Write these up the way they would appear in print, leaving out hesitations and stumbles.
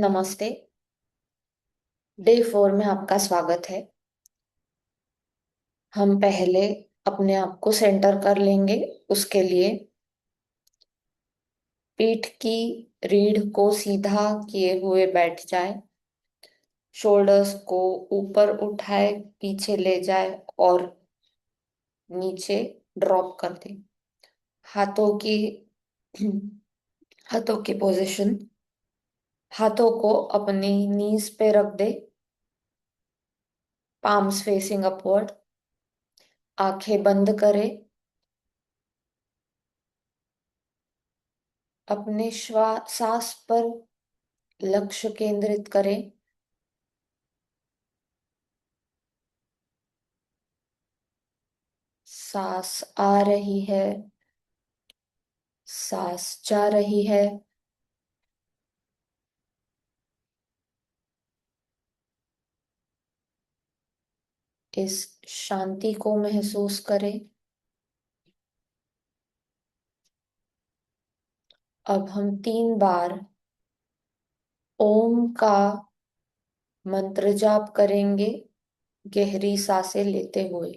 नमस्ते। डे 4 में आपका स्वागत है। हम पहले अपने आप को सेंटर कर लेंगे। उसके लिए पीठ की रीढ़ को सीधा किए हुए बैठ जाए। शोल्डर्स को ऊपर उठाए, पीछे ले जाए और नीचे ड्रॉप कर दे। हाथों की हाथों की पोजीशन, हाथों को अपनी नीज पे रख दे। Palms facing upward. आंखें बंद करें। अपने श्वास सांस पर लक्ष्य केंद्रित करें। सांस आ रही है, सांस जा रही है। इस शांति को महसूस करें। अब हम 3 बार ओम का मंत्र जाप करेंगे, गहरी सांसें लेते हुए।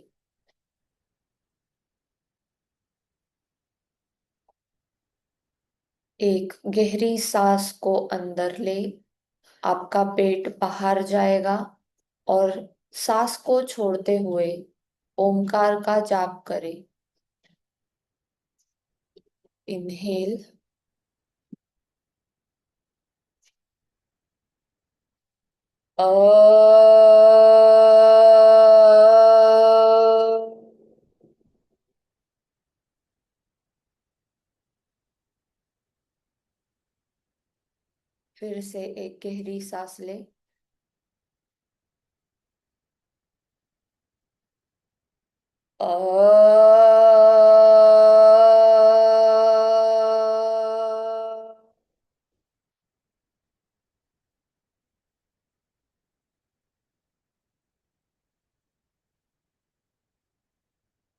एक गहरी सांस को अंदर ले, आपका पेट बाहर जाएगा और सांस को छोड़ते हुए ओमकार का जाप करें। इनहेल, अ फिर से एक गहरी सांस ले। अ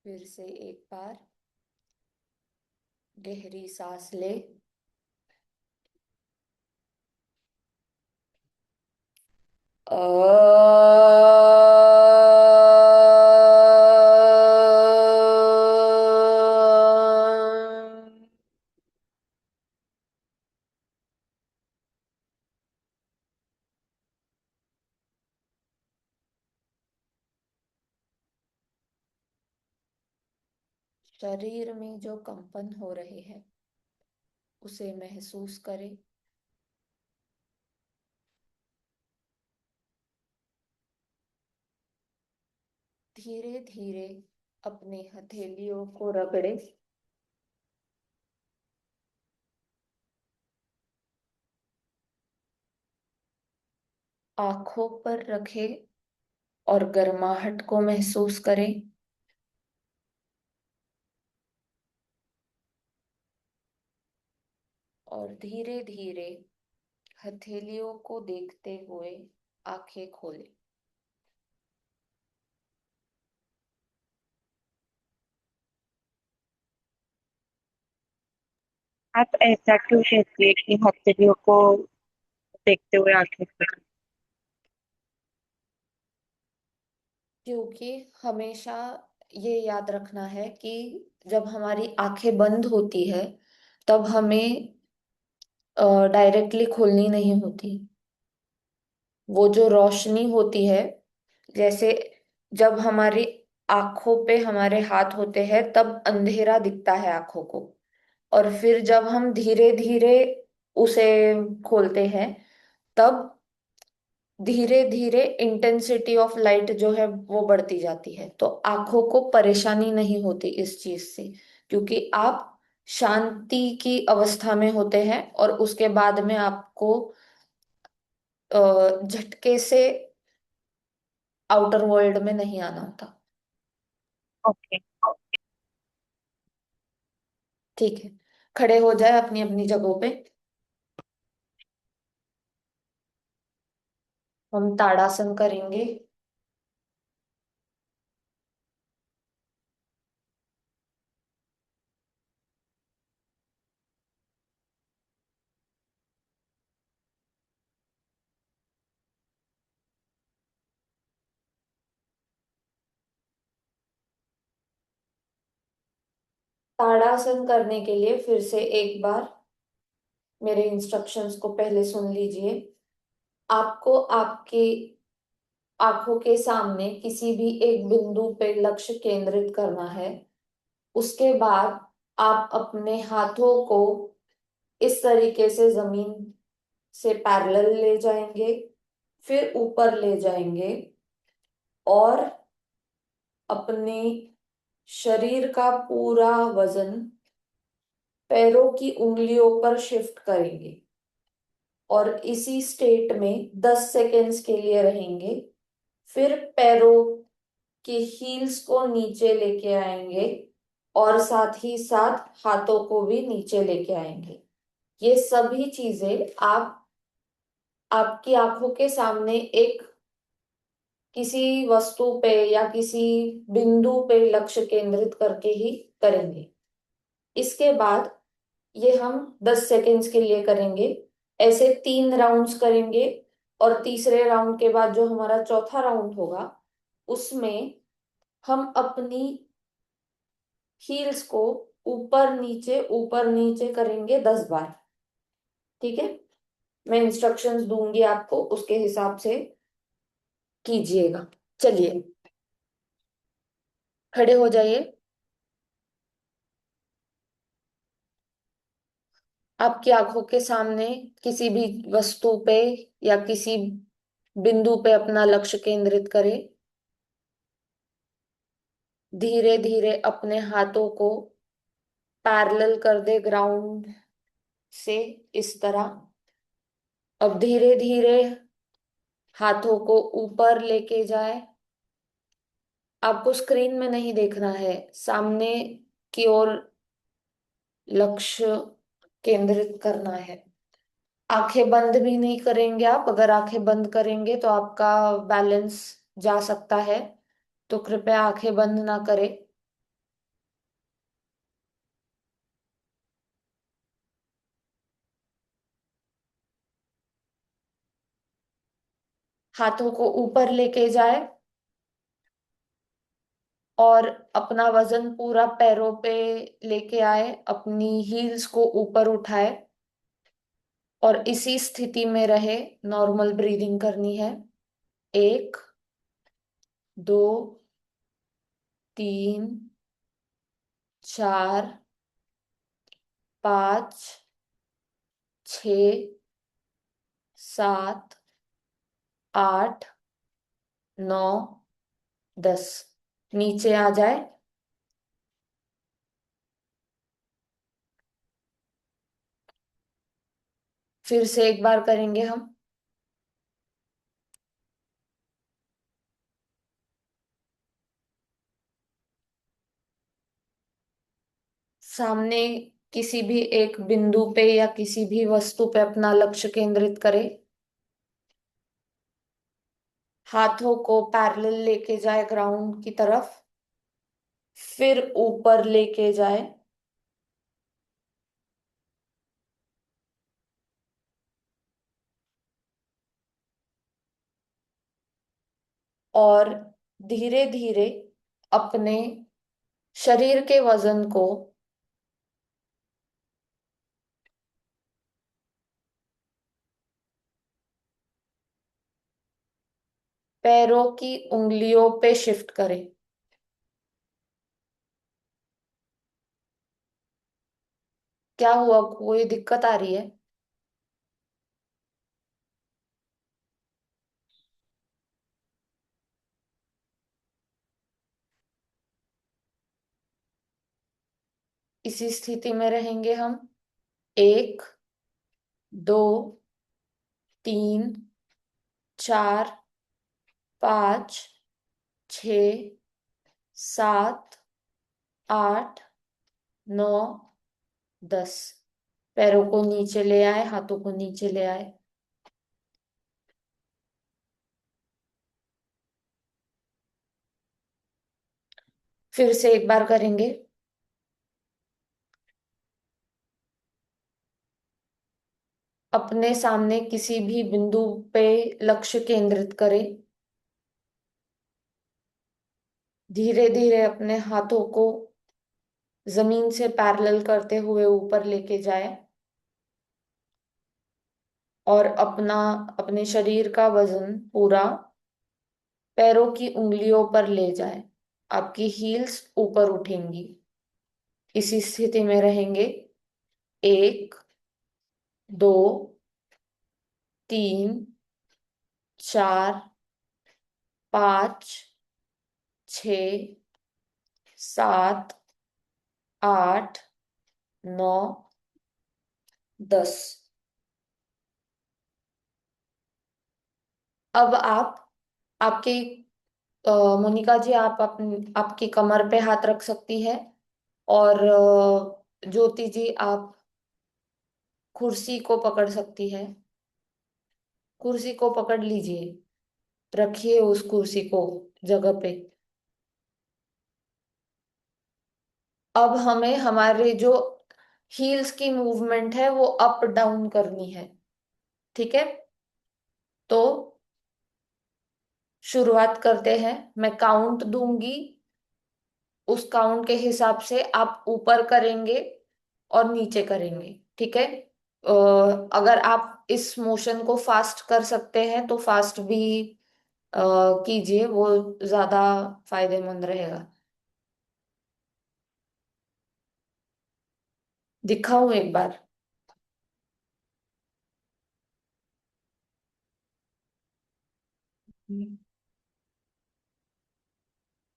फिर से एक बार गहरी सांस ले। अ शरीर में जो कंपन हो रहे हैं उसे महसूस करें। धीरे धीरे अपने हथेलियों को रगड़े। आंखों पर रखे और गर्माहट को महसूस करें। और धीरे धीरे हथेलियों को देखते हुए आंखें खोलें। आप ऐसा क्यों कहते हैं कि हथेलियों को देखते हुए आंखें खोलें? क्योंकि हमेशा ये याद रखना है कि जब हमारी आंखें बंद होती है तब हमें डायरेक्टली खोलनी नहीं होती। वो जो रोशनी होती है, जैसे जब हमारी आंखों पे हमारे हाथ होते हैं तब अंधेरा दिखता है आंखों को। और फिर जब हम धीरे धीरे उसे खोलते हैं तब धीरे धीरे इंटेंसिटी ऑफ लाइट जो है वो बढ़ती जाती है। तो आंखों को परेशानी नहीं होती इस चीज से, क्योंकि आप शांति की अवस्था में होते हैं और उसके बाद में आपको झटके से आउटर वर्ल्ड में नहीं आना होता। ओके। ठीक है, खड़े हो जाए अपनी अपनी जगहों पे। हम ताड़ासन करेंगे। ताड़ासन करने के लिए फिर से एक बार मेरे इंस्ट्रक्शंस को पहले सुन लीजिए। आपको आपकी आंखों के सामने किसी भी एक बिंदु पे लक्ष्य केंद्रित करना है। उसके बाद आप अपने हाथों को इस तरीके से जमीन से पैरेलल ले जाएंगे, फिर ऊपर ले जाएंगे और अपने शरीर का पूरा वजन पैरों की उंगलियों पर शिफ्ट करेंगे और इसी स्टेट में 10 सेकेंड्स के लिए रहेंगे। फिर पैरों के हील्स को नीचे लेके आएंगे और साथ ही साथ हाथों को भी नीचे लेके आएंगे। ये सभी चीजें आप आपकी आंखों के सामने एक किसी वस्तु पे या किसी बिंदु पे लक्ष्य केंद्रित करके ही करेंगे। इसके बाद ये हम 10 सेकेंड्स के लिए करेंगे। ऐसे 3 राउंड्स करेंगे और तीसरे राउंड के बाद जो हमारा चौथा राउंड होगा उसमें हम अपनी हील्स को ऊपर नीचे करेंगे 10 बार। ठीक है, मैं इंस्ट्रक्शंस दूंगी आपको, उसके हिसाब से कीजिएगा। चलिए, खड़े हो जाइए। आपकी आंखों के सामने किसी भी वस्तु पे या किसी बिंदु पे अपना लक्ष्य केंद्रित करें। धीरे धीरे अपने हाथों को पैरेलल कर दे ग्राउंड से, इस तरह। अब धीरे धीरे हाथों को ऊपर लेके जाए। आपको स्क्रीन में नहीं देखना है, सामने की ओर लक्ष्य केंद्रित करना है। आंखें बंद भी नहीं करेंगे आप। अगर आंखें बंद करेंगे तो आपका बैलेंस जा सकता है, तो कृपया आंखें बंद ना करें। हाथों को ऊपर लेके जाए और अपना वजन पूरा पैरों पे लेके आए, अपनी हील्स को ऊपर उठाए और इसी स्थिति में रहे। नॉर्मल ब्रीदिंग करनी है। 1, 2, 3, 4, 5, 6, 7, 8, 9, 10। नीचे आ जाए। फिर से एक बार करेंगे हम। सामने किसी भी एक बिंदु पे या किसी भी वस्तु पे अपना लक्ष्य केंद्रित करें। हाथों को पैरेलल लेके जाए ग्राउंड की तरफ, फिर ऊपर लेके जाए और धीरे धीरे अपने शरीर के वजन को पैरों की उंगलियों पे शिफ्ट करें। क्या हुआ, कोई दिक्कत आ रही है? इसी स्थिति में रहेंगे हम। 1, 2, 3, 4, 5, 6, 7, 8, 9, 10। पैरों को नीचे ले आए, हाथों को नीचे ले आए। फिर से एक बार करेंगे। अपने सामने किसी भी बिंदु पे लक्ष्य केंद्रित करें। धीरे धीरे अपने हाथों को जमीन से पैरेलल करते हुए ऊपर लेके जाए, और अपने शरीर का वजन पूरा पैरों की उंगलियों पर ले जाए। आपकी हील्स ऊपर उठेंगी। इसी स्थिति में रहेंगे। एक, दो, तीन, चार, पाँच, छ, सात, आठ, नौ, 10। अब आप आपके मोनिका जी, आप आपकी कमर पे हाथ रख सकती है। और ज्योति जी, आप कुर्सी को पकड़ सकती है। कुर्सी को पकड़ लीजिए। रखिए उस कुर्सी को जगह पे। अब हमें हमारे जो हील्स की मूवमेंट है वो अप डाउन करनी है। ठीक है, तो शुरुआत करते हैं। मैं काउंट दूंगी, उस काउंट के हिसाब से आप ऊपर करेंगे और नीचे करेंगे। ठीक है। अगर आप इस मोशन को फास्ट कर सकते हैं तो फास्ट भी कीजिए, वो ज्यादा फायदेमंद रहेगा। दिखाऊं एक बार?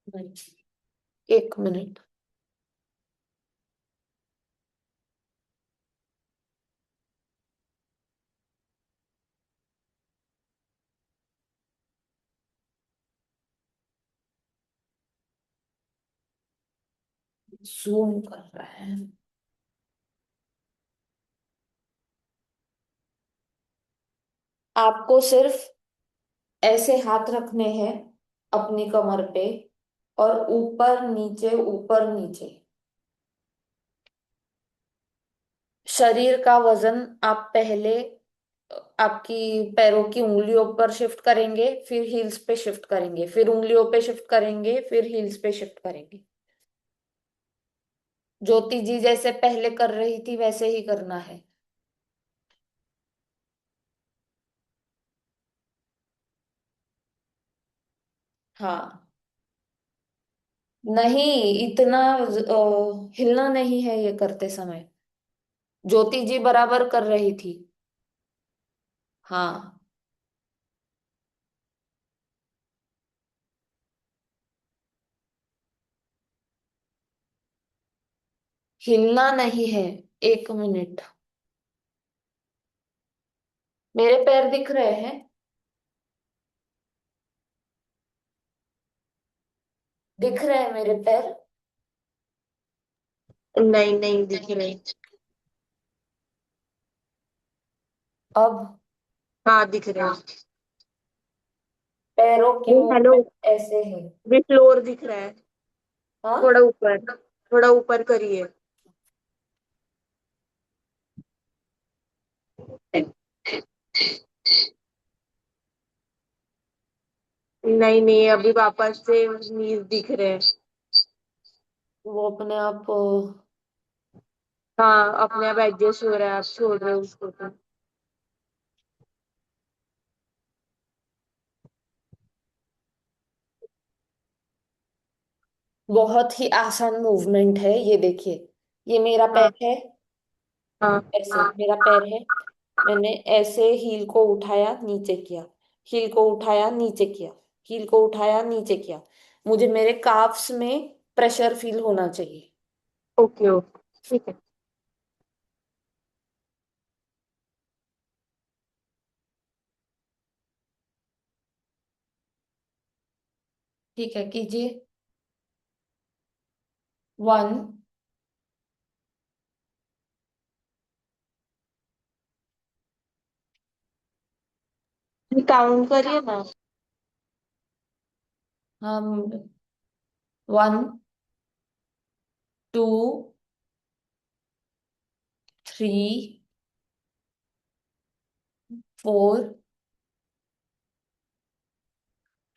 नहीं, एक मिनट। जूम कर रहा है। आपको सिर्फ ऐसे हाथ रखने हैं अपनी कमर पे, और ऊपर नीचे ऊपर नीचे। शरीर का वजन आप पहले आपकी पैरों की उंगलियों पर शिफ्ट करेंगे, फिर हील्स पे शिफ्ट करेंगे, फिर उंगलियों पे शिफ्ट करेंगे, फिर हील्स पे शिफ्ट करेंगे। ज्योति जी जैसे पहले कर रही थी वैसे ही करना है। हाँ। नहीं, इतना हिलना नहीं है ये करते समय। ज्योति जी बराबर कर रही थी। हाँ। हिलना नहीं है। एक मिनट। मेरे पैर दिख रहे हैं? दिख रहे हैं मेरे पैर? नहीं नहीं दिख रहे। अब हाँ दिख रहे हैं। पैरों की ये हेलो, मूवमेंट ऐसे है। भी फ्लोर दिख रहा है। हाँ। थोड़ा ऊपर, थोड़ा ऊपर करिए। नहीं नहीं, अभी वापस से नीज दिख रहे हैं। वो अपने आप हाँ अपने आप एडजस्ट हो रहा है, आप छोड़ रहे हो उसको तो। बहुत ही आसान मूवमेंट है ये, देखिए। ये मेरा पैर हाँ है। हाँ ऐसे मेरा पैर है। मैंने ऐसे हील को उठाया, नीचे किया। हील को उठाया, नीचे किया। हील को उठाया, नीचे किया। मुझे मेरे काफ्स में प्रेशर फील होना चाहिए। ओके ओके ठीक है। ठीक है, कीजिए। 1, काउंट करिए ना। हम 1, 2, 3, 4,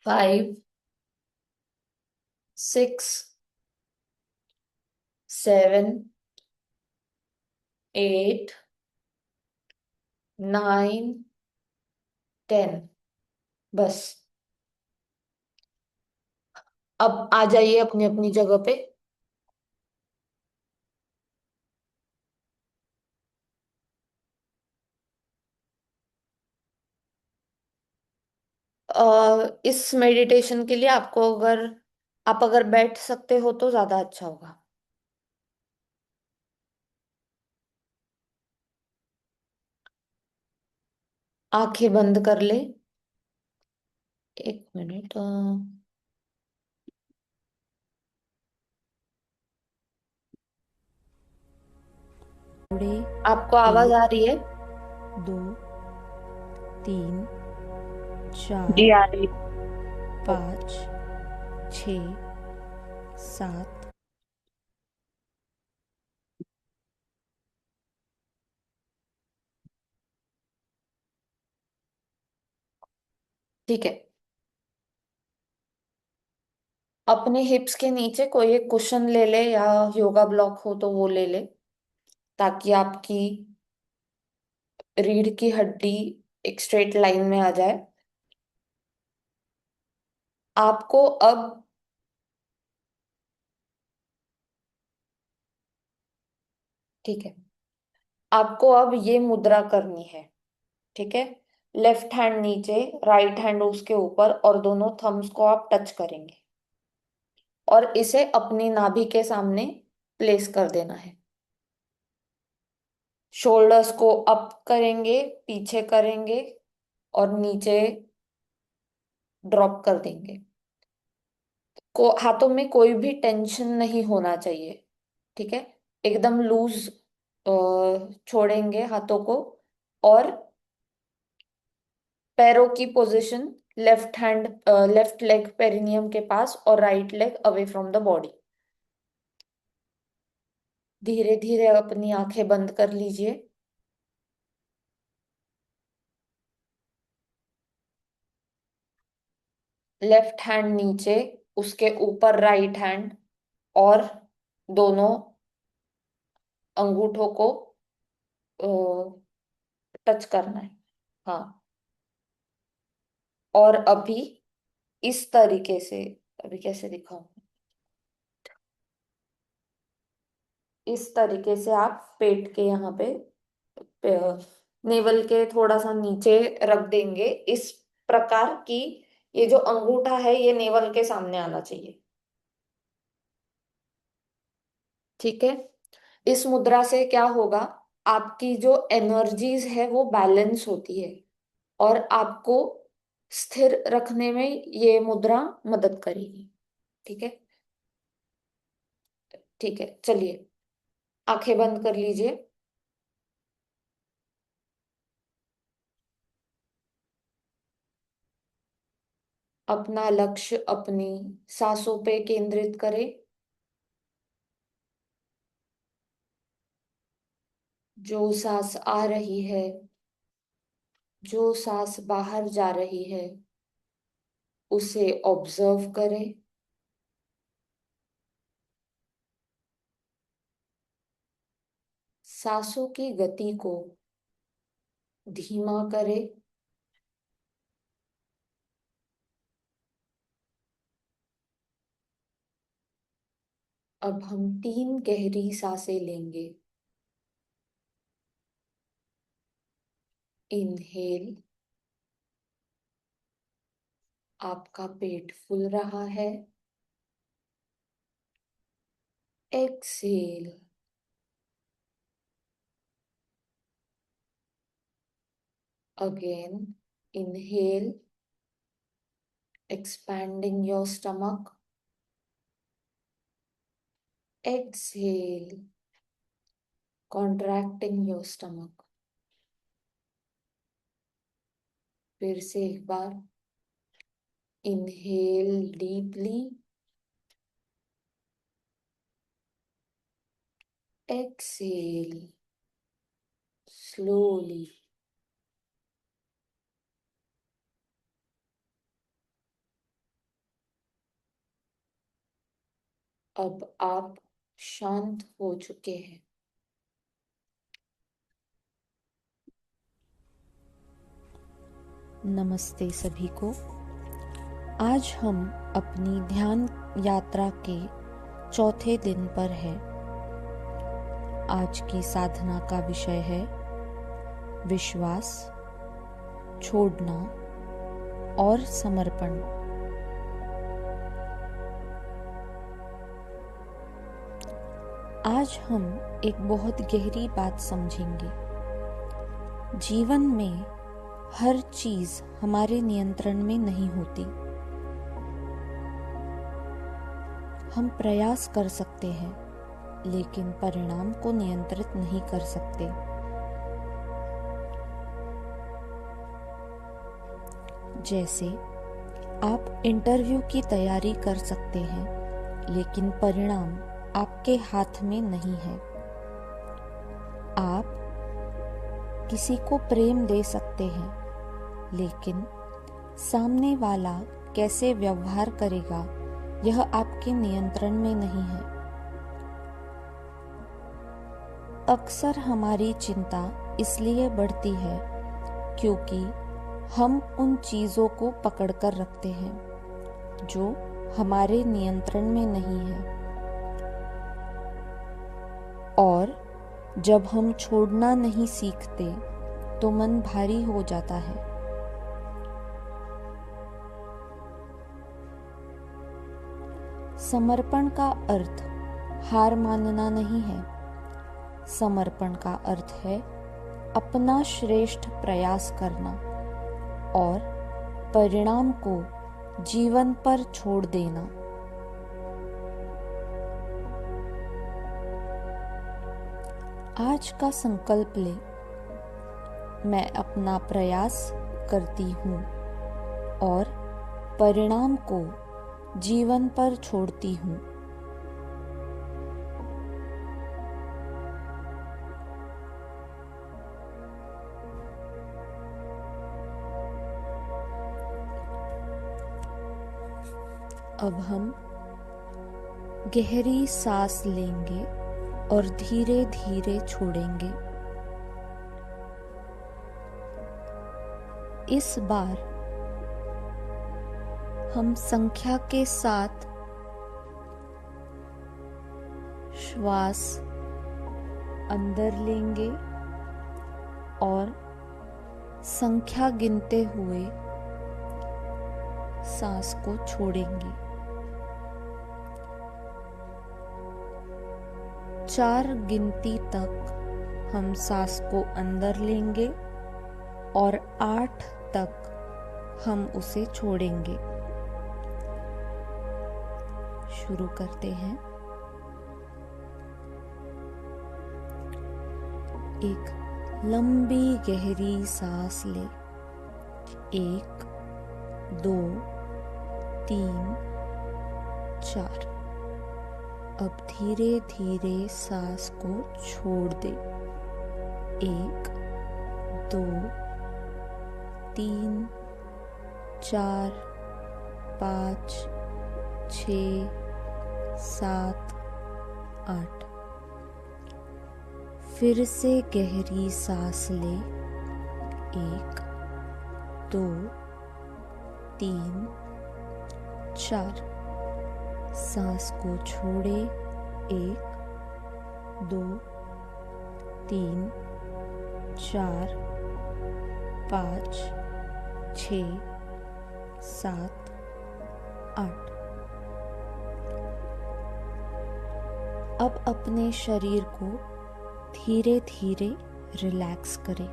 5, 6, 7, 8, 9, 10। बस। अब आ जाइए अपनी अपनी जगह पे। इस मेडिटेशन के लिए आपको अगर आप अगर बैठ सकते हो तो ज्यादा अच्छा होगा। आंखें बंद कर ले। एक मिनट। जोड़े। आपको आवाज आ एक, रही है? 2, 3, 4, जी आ रही। 5, 6, 7। ठीक है। अपने हिप्स के नीचे कोई एक कुशन ले ले, या योगा ब्लॉक हो तो वो ले ले, ताकि आपकी रीढ़ की हड्डी एक स्ट्रेट लाइन में आ जाए। आपको अब, ठीक है, आपको अब ये मुद्रा करनी है। ठीक है। लेफ्ट हैंड नीचे, राइट हैंड उसके ऊपर, और दोनों थम्स को आप टच करेंगे और इसे अपनी नाभि के सामने प्लेस कर देना है। शोल्डर्स को अप करेंगे, पीछे करेंगे और नीचे ड्रॉप कर देंगे। को हाथों में कोई भी टेंशन नहीं होना चाहिए। ठीक है। एकदम लूज छोड़ेंगे हाथों को। और पैरों की position, left hand, left leg perineum के पास और right leg away from the body. धीरे धीरे अपनी आंखें बंद कर लीजिए। लेफ्ट हैंड नीचे, उसके ऊपर राइट हैंड, और दोनों अंगूठों को टच करना है। हाँ। और अभी इस तरीके से, अभी कैसे दिखाऊं, इस तरीके से आप पेट के यहाँ पे, नेवल के थोड़ा सा नीचे रख देंगे, इस प्रकार की ये जो अंगूठा है ये नेवल के सामने आना चाहिए। ठीक है। इस मुद्रा से क्या होगा, आपकी जो एनर्जीज है वो बैलेंस होती है, और आपको स्थिर रखने में ये मुद्रा मदद करेगी। ठीक है। ठीक है, चलिए आंखें बंद कर लीजिए। अपना लक्ष्य अपनी सांसों पे केंद्रित करें। जो सांस आ रही है, जो सांस बाहर जा रही है, उसे ऑब्जर्व करें। सांसों की गति को धीमा करें। अब हम 3 गहरी सांसें लेंगे। इनहेल, आपका पेट फूल रहा है। Exhale, again inhale, expanding your stomach. Exhale, contracting your stomach. फिर से एक बार, इनहेल डीपली, एक्सहेल स्लोली। अब आप शांत हो चुके हैं। नमस्ते सभी को। आज हम अपनी ध्यान यात्रा के चौथे दिन पर है। आज की साधना का विषय है विश्वास, छोड़ना और समर्पण। आज हम एक बहुत गहरी बात समझेंगे। जीवन में हर चीज हमारे नियंत्रण में नहीं होती। हम प्रयास कर सकते हैं, लेकिन परिणाम को नियंत्रित नहीं कर सकते। जैसे आप इंटरव्यू की तैयारी कर सकते हैं, लेकिन परिणाम आपके हाथ में नहीं है। आप किसी को प्रेम दे सकते हैं, लेकिन सामने वाला कैसे व्यवहार करेगा यह आपके नियंत्रण में नहीं है। अक्सर हमारी चिंता इसलिए बढ़ती है क्योंकि हम उन चीजों को पकड़कर रखते हैं जो हमारे नियंत्रण में नहीं है। और जब हम छोड़ना नहीं सीखते तो मन भारी हो जाता है। समर्पण का अर्थ हार मानना नहीं है। समर्पण का अर्थ है अपना श्रेष्ठ प्रयास करना और परिणाम को जीवन पर छोड़ देना। आज का संकल्प ले, मैं अपना प्रयास करती हूँ और परिणाम को जीवन पर छोड़ती हूँ। अब हम गहरी सांस लेंगे और धीरे धीरे छोड़ेंगे। इस बार हम संख्या के साथ श्वास अंदर लेंगे और संख्या गिनते हुए सांस को छोड़ेंगे। 4 गिनती तक हम सांस को अंदर लेंगे और 8 तक हम उसे छोड़ेंगे। शुरू करते हैं। एक लंबी गहरी सांस ले। 1, 2, 3, 4। अब धीरे धीरे सांस को छोड़ दे। 1, 2, 3, 4, 5, 6, 7, 8। फिर से गहरी सांस ले। 1, 2, 3, 4। सांस को छोड़े। 1, 2, 3, 4, 5, 6, 7, 8। अब अपने शरीर को धीरे धीरे रिलैक्स करें।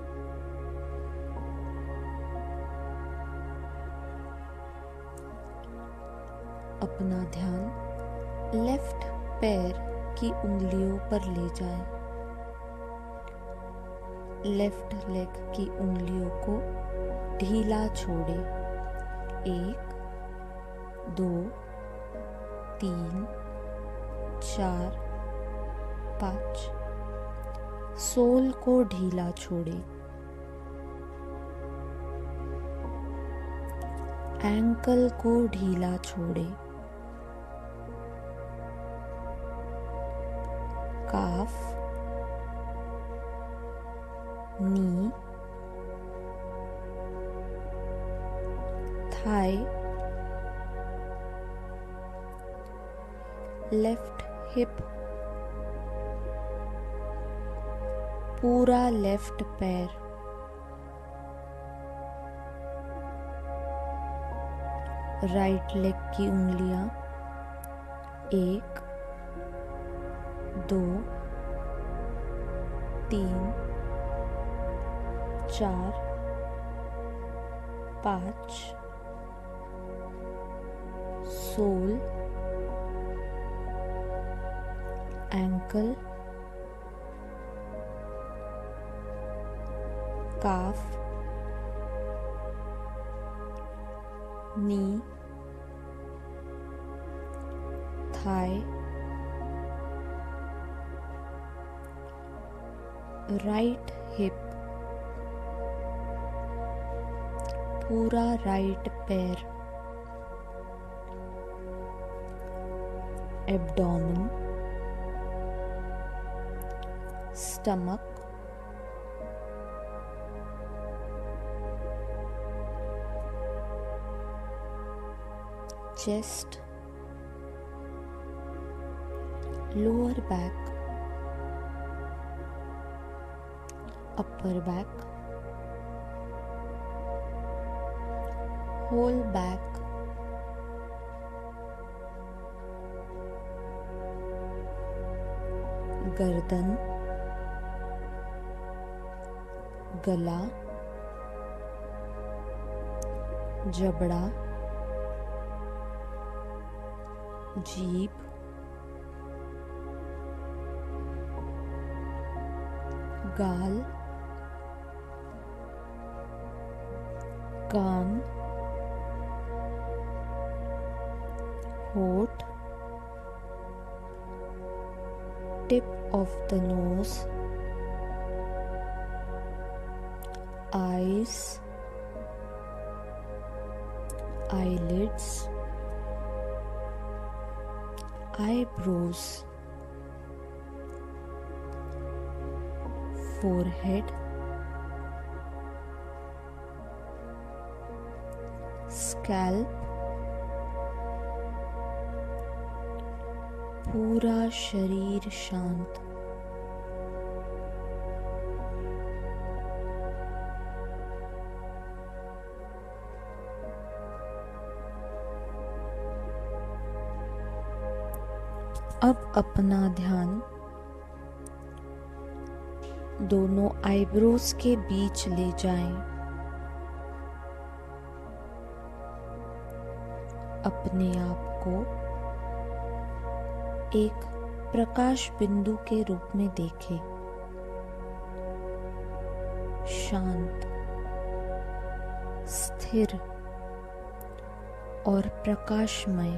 अपना ध्यान लेफ्ट पैर की उंगलियों पर ले जाएं। लेफ्ट लेग की उंगलियों को ढीला छोड़ें। 1, 2, 3, 4, 5। सोल को ढीला छोड़ें। एंकल को ढीला छोड़ें। Calf, knee, thigh, left hip, पूरा लेफ्ट पैर, राइट लेग की उंगलियां 1, 2, 3, 4, 5, sole, ankle, calf, knee, thigh, right hip, पूरा राइट पैर, abdomen, stomach, chest, lower back, upper back, whole back, गर्दन, गला, जबड़ा, जीभ, गाल, कान, होठ, tip of the nose, eyes, eyelids, eyebrows, forehead, scalp, पूरा शरीर शांत, अब अपना ध्यान दोनों आईब्रोज के बीच ले जाएं। अपने आप को एक प्रकाश बिंदु के रूप में देखें, शांत, स्थिर और प्रकाशमय।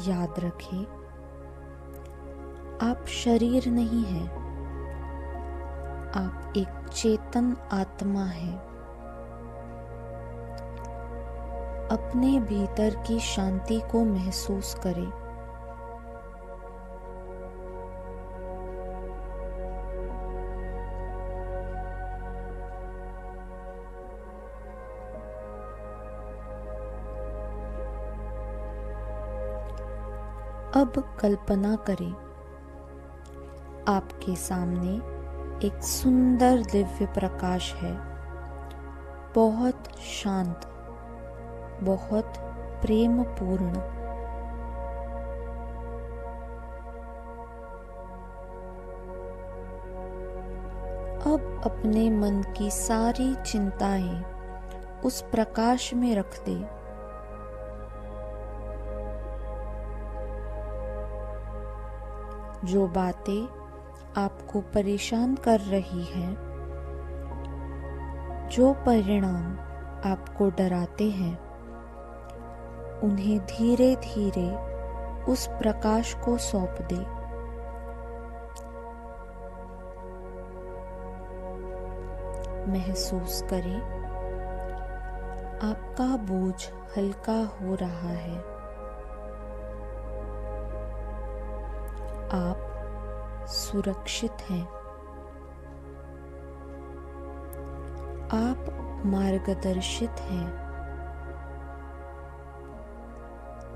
याद रखें, आप शरीर नहीं हैं, आप एक चेतन आत्मा हैं। अपने भीतर की शांति को महसूस करें। अब कल्पना करें, आपके सामने एक सुंदर दिव्य प्रकाश है, बहुत शांत, बहुत प्रेमपूर्ण। अब अपने मन की सारी चिंताएं उस प्रकाश में रख दें। जो बातें आपको परेशान कर रही हैं, जो परिणाम आपको डराते हैं, उन्हें धीरे धीरे उस प्रकाश को सौंप दें। महसूस करें, आपका बोझ हल्का हो रहा है। आप सुरक्षित हैं। आप मार्गदर्शित हैं।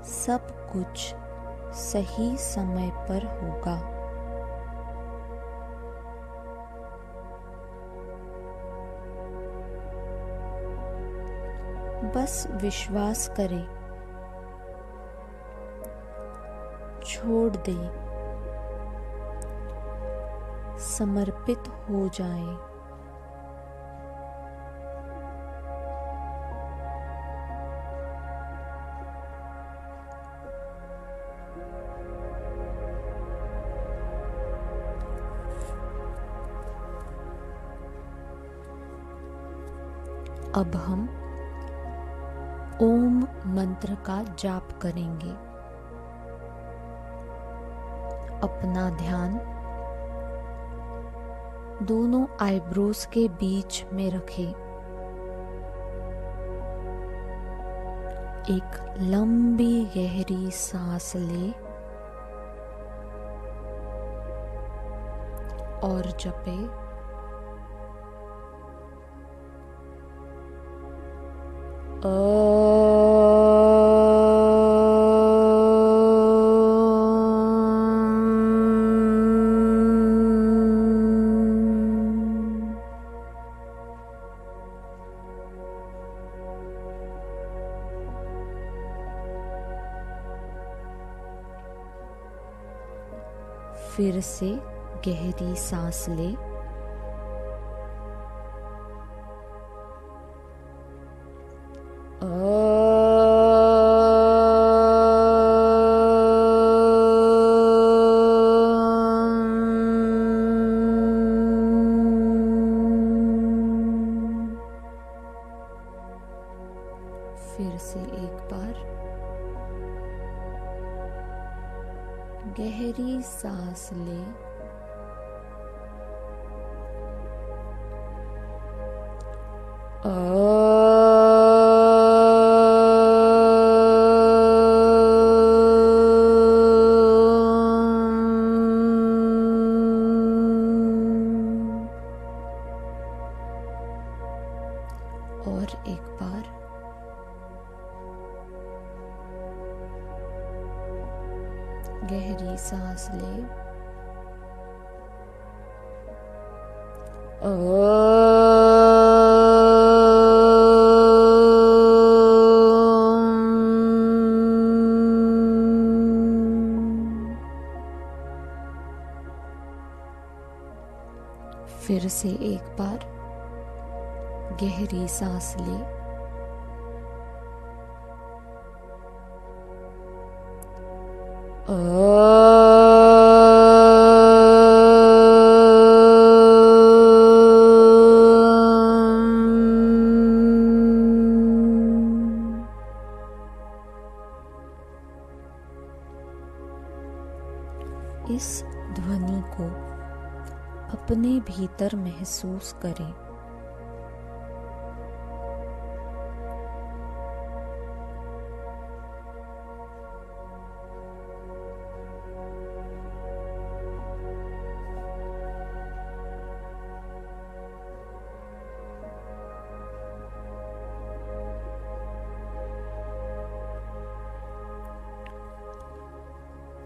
सब कुछ सही समय पर होगा। बस विश्वास करें, छोड़ दें, समर्पित हो जाएं। अब हम ओम मंत्र का जाप करेंगे। अपना ध्यान दोनों आईब्रोज के बीच में रखें। एक लंबी गहरी सांस लें और जपें फिर से गहरी सांस लें फिर से एक बार गहरी सांस लें और एक बार गहरी सांस लें फिर से एक बार गहरी सांस लें इस ध्वनि को अपने भीतर महसूस करें।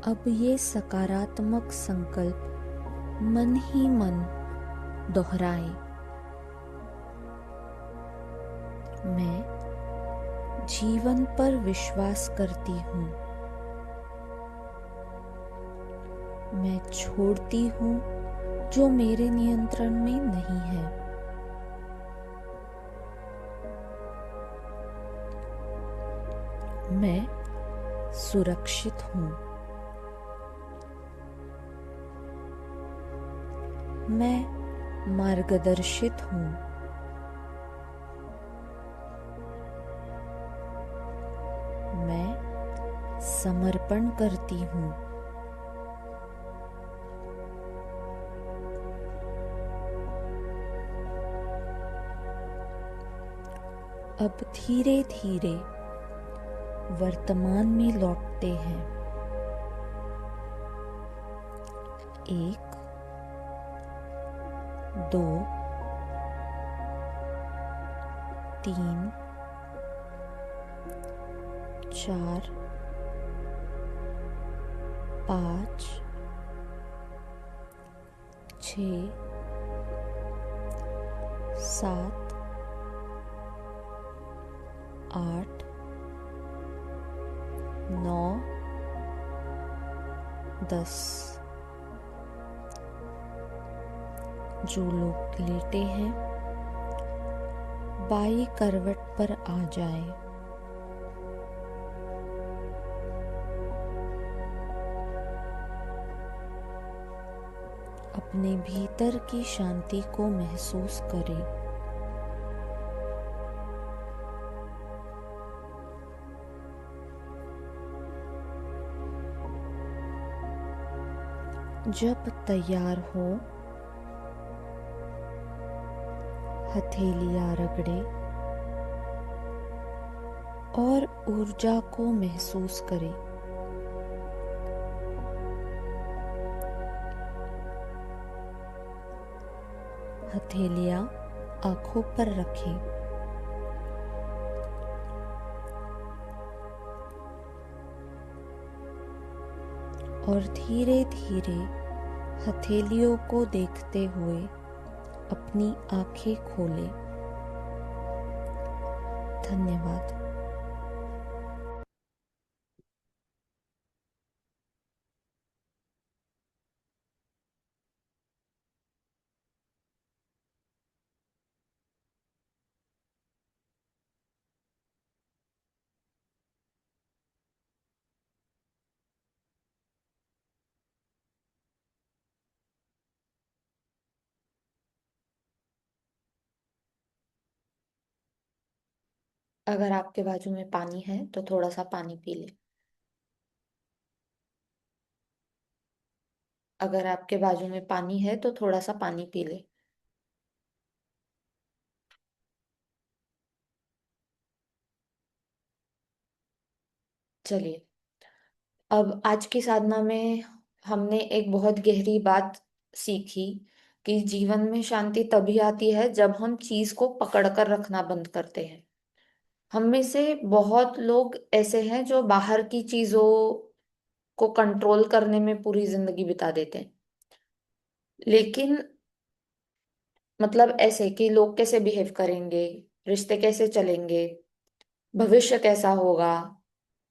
अब ये सकारात्मक संकल्प मन ही मन दोहराएं। मैं जीवन पर विश्वास करती हूँ। मैं छोड़ती हूँ जो मेरे नियंत्रण में नहीं है। मैं सुरक्षित हूँ। मैं मार्गदर्शित हूँ। मैं समर्पण करती हूँ। अब धीरे धीरे वर्तमान में लौटते हैं। एक, दो, तीन, चार, पाँच, छ, सात, आठ, नौ, 10। जो लोग लेटे हैं बाई करवट पर आ जाएं। अपने भीतर की शांति को महसूस करें। जब तैयार हो हथेलियां रगड़े और ऊर्जा को महसूस करें। हथेलियां आंखों पर रखें। और धीरे धीरे हथेलियों को देखते हुए अपनी आंखें खोलें। धन्यवाद। अगर आपके बाजू में पानी है तो थोड़ा सा पानी पी ले। अगर आपके बाजू में पानी है तो थोड़ा सा पानी पी ले। चलिए, अब आज की साधना में हमने एक बहुत गहरी बात सीखी कि जीवन में शांति तभी आती है जब हम चीज को पकड़ कर रखना बंद करते हैं। हम में से बहुत लोग ऐसे हैं जो बाहर की चीजों को कंट्रोल करने में पूरी जिंदगी बिता देते हैं। लेकिन मतलब ऐसे कि लोग कैसे बिहेव करेंगे, रिश्ते कैसे चलेंगे, भविष्य कैसा होगा,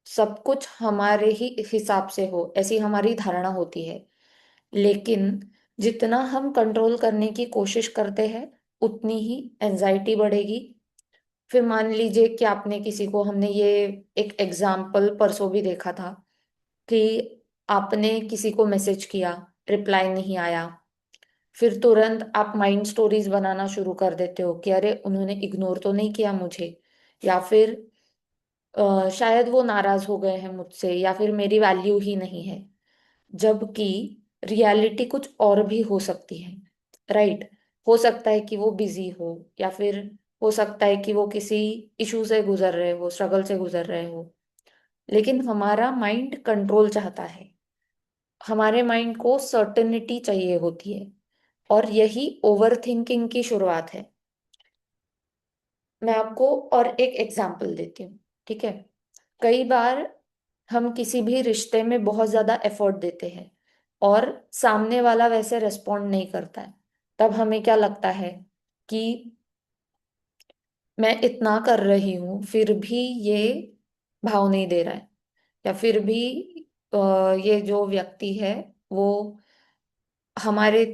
सब कुछ हमारे ही हिसाब से हो, ऐसी हमारी धारणा होती है। लेकिन जितना हम कंट्रोल करने की कोशिश करते हैं उतनी ही एंजाइटी बढ़ेगी। फिर मान लीजिए कि आपने किसी को, हमने ये एक एग्जाम्पल परसों भी देखा था कि आपने किसी को मैसेज किया, रिप्लाई नहीं आया, फिर तुरंत आप माइंड स्टोरीज बनाना शुरू कर देते हो कि अरे उन्होंने इग्नोर तो नहीं किया मुझे, या फिर शायद वो नाराज हो गए हैं मुझसे, या फिर मेरी वैल्यू ही नहीं है। जबकि रियलिटी कुछ और भी हो सकती है। राइट। हो सकता है कि वो बिजी हो, या फिर हो सकता है कि वो किसी इशू से गुजर रहे हो, स्ट्रगल से गुजर रहे हो। लेकिन हमारा माइंड कंट्रोल चाहता है, हमारे माइंड को सर्टेनिटी चाहिए होती है, और यही ओवर थिंकिंग की शुरुआत है। मैं आपको और एक एग्जाम्पल देती हूँ, ठीक है। कई बार हम किसी भी रिश्ते में बहुत ज्यादा एफर्ट देते हैं और सामने वाला वैसे रेस्पॉन्ड नहीं करता है। तब हमें क्या लगता है कि मैं इतना कर रही हूँ फिर भी ये भाव नहीं दे रहा है, या फिर भी ये जो व्यक्ति है वो हमारे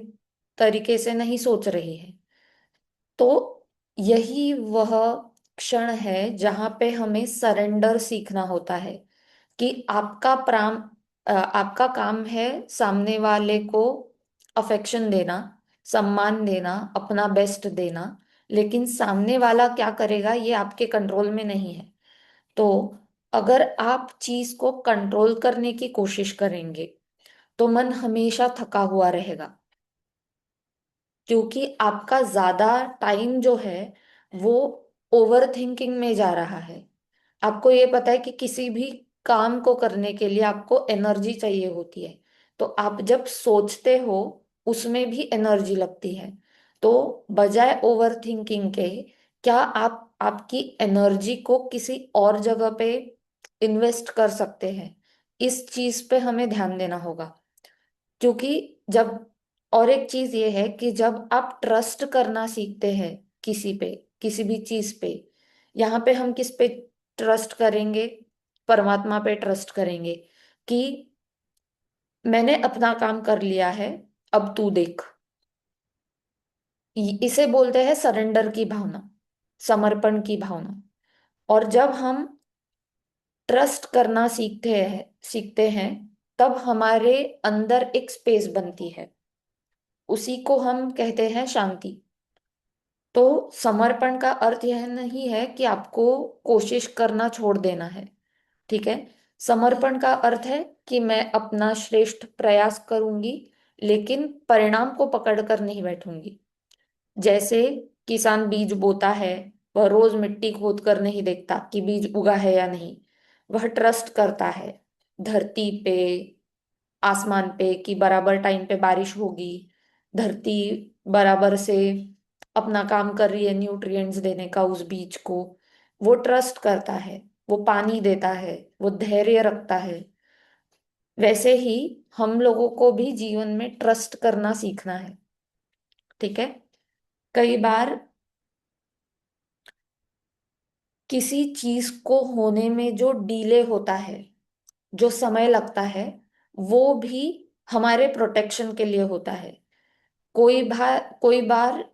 तरीके से नहीं सोच रही है। तो यही वह क्षण है जहां पे हमें सरेंडर सीखना होता है कि आपका काम है सामने वाले को अफेक्शन देना, सम्मान देना, अपना बेस्ट देना। लेकिन सामने वाला क्या करेगा ये आपके कंट्रोल में नहीं है। तो अगर आप चीज को कंट्रोल करने की कोशिश करेंगे तो मन हमेशा थका हुआ रहेगा, क्योंकि आपका ज्यादा टाइम जो है वो ओवर थिंकिंग में जा रहा है। आपको ये पता है कि किसी भी काम को करने के लिए आपको एनर्जी चाहिए होती है, तो आप जब सोचते हो उसमें भी एनर्जी लगती है। तो बजाय ओवर थिंकिंग के, क्या आप आपकी एनर्जी को किसी और जगह पे इन्वेस्ट कर सकते हैं, इस चीज पे हमें ध्यान देना होगा। क्योंकि जब, और एक चीज ये है कि जब आप ट्रस्ट करना सीखते हैं किसी पे, किसी भी चीज पे, यहाँ पे हम किस पे ट्रस्ट करेंगे? परमात्मा पे ट्रस्ट करेंगे कि मैंने अपना काम कर लिया है, अब तू देख। इसे बोलते हैं सरेंडर की भावना, समर्पण की भावना। और जब हम ट्रस्ट करना सीखते हैं तब हमारे अंदर एक स्पेस बनती है, उसी को हम कहते हैं शांति। तो समर्पण का अर्थ यह नहीं है कि आपको कोशिश करना छोड़ देना है, ठीक है। समर्पण का अर्थ है कि मैं अपना श्रेष्ठ प्रयास करूंगी, लेकिन परिणाम को पकड़ कर नहीं बैठूंगी। जैसे किसान बीज बोता है, वह रोज मिट्टी खोद कर नहीं देखता कि बीज उगा है या नहीं। वह ट्रस्ट करता है धरती पे, आसमान पे, कि बराबर टाइम पे बारिश होगी, धरती बराबर से अपना काम कर रही है न्यूट्रिएंट्स देने का उस बीज को। वो ट्रस्ट करता है, वो पानी देता है, वो धैर्य रखता है। वैसे ही हम लोगों को भी जीवन में ट्रस्ट करना सीखना है, ठीक है। कई बार किसी चीज को होने में जो डिले होता है, जो समय लगता है, वो भी हमारे प्रोटेक्शन के लिए होता है। कोई बार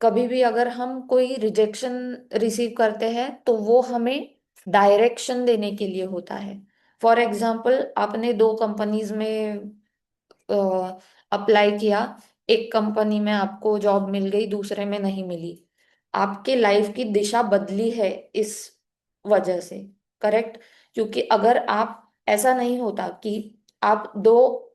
कभी भी अगर हम कोई रिजेक्शन रिसीव करते हैं तो वो हमें डायरेक्शन देने के लिए होता है। फॉर एग्जाम्पल, आपने दो कंपनीज में अप्लाई किया, एक कंपनी में आपको जॉब मिल गई, दूसरे में नहीं मिली। आपके लाइफ की दिशा बदली है इस वजह से, करेक्ट। क्योंकि अगर आप, ऐसा नहीं होता कि आप दो,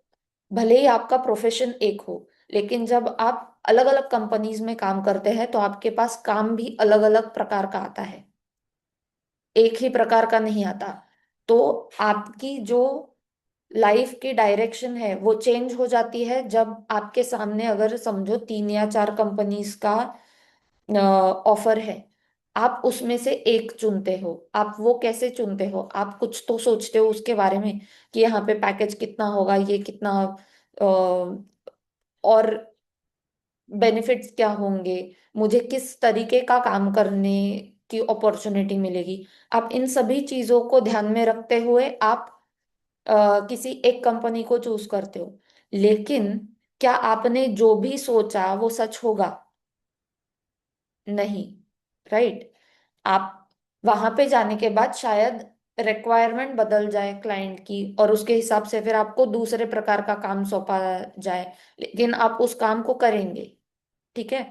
भले ही आपका प्रोफेशन एक हो, लेकिन जब आप अलग अलग कंपनीज में काम करते हैं तो आपके पास काम भी अलग अलग प्रकार का आता है, एक ही प्रकार का नहीं आता। तो आपकी जो लाइफ की डायरेक्शन है वो चेंज हो जाती है जब आपके सामने, अगर समझो 3 या 4 कंपनीज का ऑफर है, आप उसमें से एक चुनते हो। आप वो कैसे चुनते हो? आप कुछ तो सोचते हो उसके बारे में कि यहाँ पे पैकेज कितना होगा, ये कितना, और बेनिफिट्स क्या होंगे, मुझे किस तरीके का काम करने की अपॉर्चुनिटी मिलेगी। आप इन सभी चीजों को ध्यान में रखते हुए आप किसी एक कंपनी को चूज करते हो। लेकिन क्या आपने जो भी सोचा वो सच होगा? नहीं, राइट। आप वहां पे जाने के बाद शायद रिक्वायरमेंट बदल जाए क्लाइंट की, और उसके हिसाब से फिर आपको दूसरे प्रकार का काम सौंपा जाए, लेकिन आप उस काम को करेंगे, ठीक है।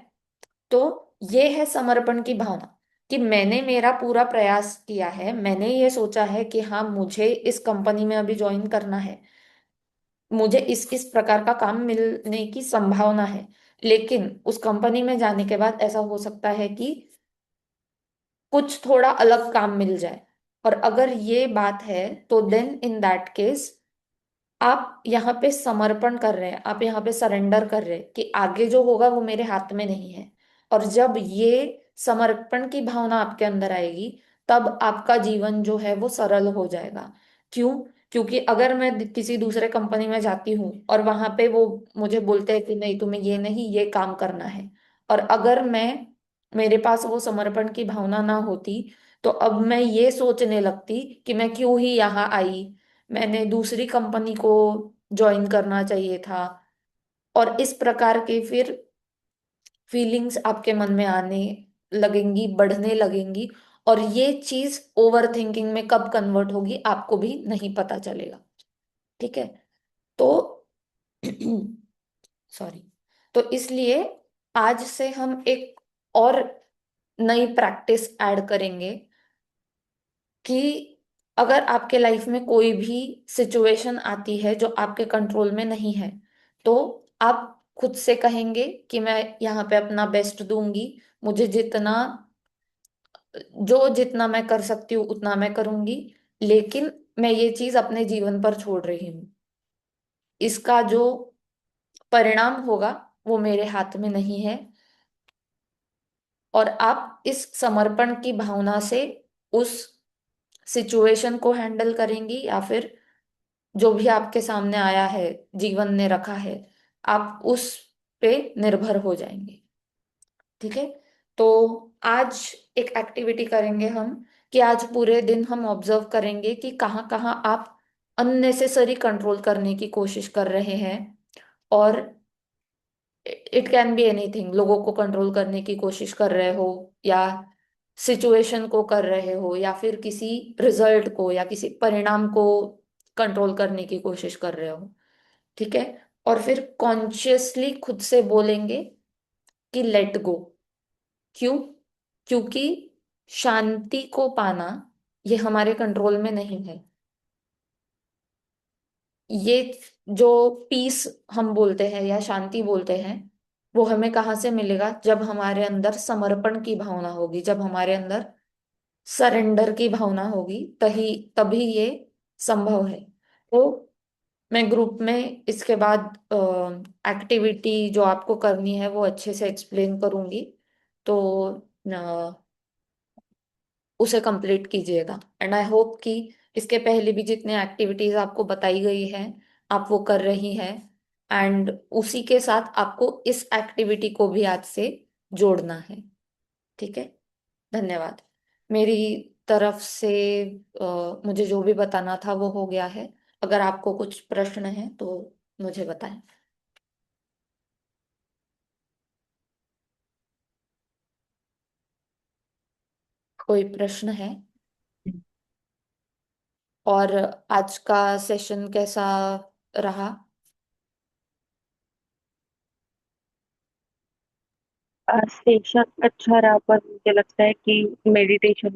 तो ये है समर्पण की भावना, कि मैंने मेरा पूरा प्रयास किया है, मैंने ये सोचा है कि हाँ मुझे इस कंपनी में अभी ज्वाइन करना है, मुझे इस प्रकार का काम मिलने की संभावना है। लेकिन उस कंपनी में जाने के बाद ऐसा हो सकता है कि कुछ थोड़ा अलग काम मिल जाए। और अगर ये बात है तो देन इन दैट केस आप यहाँ पे समर्पण कर रहे हैं, आप यहाँ पे सरेंडर कर रहे हैं कि आगे जो होगा वो मेरे हाथ में नहीं है। और जब ये समर्पण की भावना आपके अंदर आएगी, तब आपका जीवन जो है वो सरल हो जाएगा। क्यों? क्योंकि अगर मैं किसी दूसरे कंपनी में जाती हूँ और वहां पे वो मुझे बोलते हैं कि नहीं, तुम्हें ये नहीं, ये काम करना है, और अगर मैं, मेरे पास वो समर्पण की भावना ना होती, तो अब मैं ये सोचने लगती कि मैं क्यों ही यहाँ आई, मैंने दूसरी कंपनी को ज्वाइन करना चाहिए था। और इस प्रकार के फिर फीलिंग्स आपके मन में आने लगेंगी, बढ़ने लगेंगी। और ये चीज ओवर थिंकिंग में कब कन्वर्ट होगी आपको भी नहीं पता चलेगा, ठीक है। तो सॉरी। तो इसलिए आज से हम एक और नई प्रैक्टिस ऐड करेंगे कि अगर आपके लाइफ में कोई भी सिचुएशन आती है जो आपके कंट्रोल में नहीं है, तो आप खुद से कहेंगे कि मैं यहाँ पे अपना बेस्ट दूंगी, मुझे जितना मैं कर सकती हूँ उतना मैं करूंगी, लेकिन मैं ये चीज अपने जीवन पर छोड़ रही हूँ। इसका जो परिणाम होगा वो मेरे हाथ में नहीं है। और आप इस समर्पण की भावना से उस सिचुएशन को हैंडल करेंगी, या फिर जो भी आपके सामने आया है, जीवन ने रखा है, आप उस पे निर्भर हो जाएंगे। ठीक है। तो आज एक एक्टिविटी करेंगे हम, कि आज पूरे दिन हम ऑब्जर्व करेंगे कि कहाँ कहाँ आप अननेसेसरी कंट्रोल करने की कोशिश कर रहे हैं। और इट कैन बी एनीथिंग, लोगों को कंट्रोल करने की कोशिश कर रहे हो, या सिचुएशन को कर रहे हो, या फिर किसी रिजल्ट को या किसी परिणाम को कंट्रोल करने की कोशिश कर रहे हो। ठीक है। और फिर कॉन्शियसली खुद से बोलेंगे कि लेट गो। क्यों? क्योंकि शांति को पाना ये हमारे कंट्रोल में नहीं है। ये जो पीस हम बोलते हैं या शांति बोलते हैं, वो हमें कहाँ से मिलेगा? जब हमारे अंदर समर्पण की भावना होगी, जब हमारे अंदर सरेंडर की भावना होगी, तभी तभी ये संभव है। तो मैं ग्रुप में इसके बाद एक्टिविटी जो आपको करनी है वो अच्छे से एक्सप्लेन करूंगी। तो उसे कंप्लीट कीजिएगा। एंड आई होप कि इसके पहले भी जितने एक्टिविटीज आपको बताई गई हैं आप वो कर रही हैं। एंड उसी के साथ आपको इस एक्टिविटी को भी आज से जोड़ना है। ठीक है। धन्यवाद। मेरी तरफ से मुझे जो भी बताना था वो हो गया है। अगर आपको कुछ प्रश्न है तो मुझे बताएं। कोई प्रश्न है? और आज का सेशन कैसा रहा? सेशन अच्छा रहा, पर मुझे लगता है कि मेडिटेशन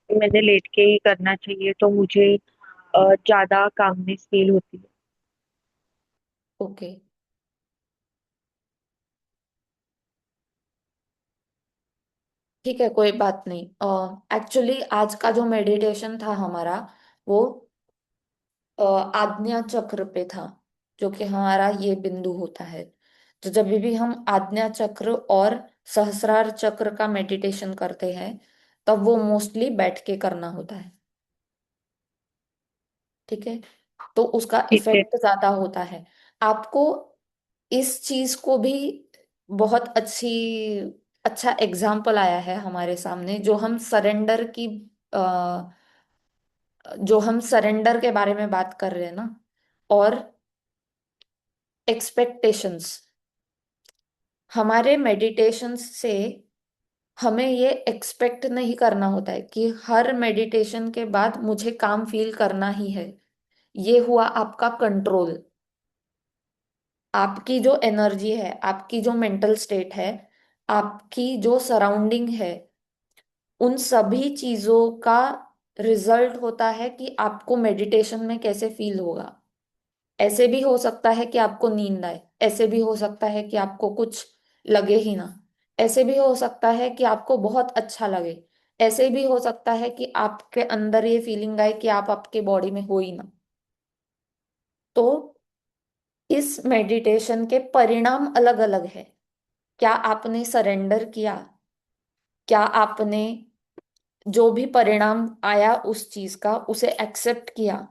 मैंने लेट के ही करना चाहिए, तो मुझे ज्यादा कामनेस फील होती है। ओके। ठीक है, कोई बात नहीं। एक्चुअली आज का जो मेडिटेशन था हमारा, वो आज्ञा चक्र पे था, जो कि हमारा ये बिंदु होता है। तो जब भी हम आज्ञा चक्र और सहस्रार चक्र का मेडिटेशन करते हैं, तब वो मोस्टली बैठ के करना होता है। ठीक है। तो उसका ठीक है। इफेक्ट ज्यादा होता है। आपको इस चीज को भी बहुत अच्छा एग्जाम्पल आया है हमारे सामने, जो हम सरेंडर के बारे में बात कर रहे हैं ना, और एक्सपेक्टेशंस। हमारे मेडिटेशंस से हमें ये एक्सपेक्ट नहीं करना होता है कि हर मेडिटेशन के बाद मुझे काम फील करना ही है। ये हुआ आपका कंट्रोल। आपकी जो एनर्जी है, आपकी जो मेंटल स्टेट है, आपकी जो सराउंडिंग है, उन सभी चीजों का रिजल्ट होता है कि आपको मेडिटेशन में कैसे फील होगा। ऐसे भी हो सकता है कि आपको नींद आए, ऐसे भी हो सकता है कि आपको कुछ लगे ही ना, ऐसे भी हो सकता है कि आपको बहुत अच्छा लगे, ऐसे भी हो सकता है कि आपके अंदर ये फीलिंग आए कि आप आपके बॉडी में हो ही ना। तो इस मेडिटेशन के परिणाम अलग अलग है। क्या आपने सरेंडर किया? क्या आपने जो भी परिणाम आया उस चीज का उसे एक्सेप्ट किया?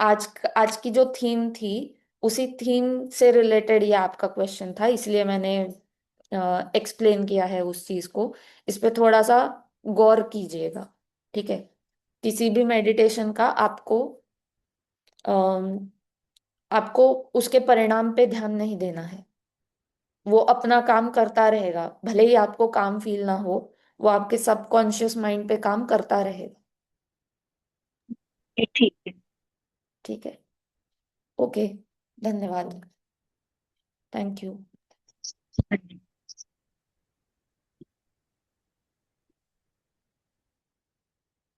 आज की जो थीम थी, उसी थीम से रिलेटेड ये आपका क्वेश्चन था, इसलिए मैंने एक्सप्लेन किया है उस चीज को। इस पे थोड़ा सा गौर कीजिएगा। ठीक है। किसी भी मेडिटेशन का अम, आपको उसके परिणाम पे ध्यान नहीं देना है। वो अपना काम करता रहेगा, भले ही आपको काम फील ना हो, वो आपके सबकॉन्शियस माइंड पे काम करता रहेगा। ये ठीक है। ठीक है। ओके। धन्यवाद। Thank you. हाँ जी।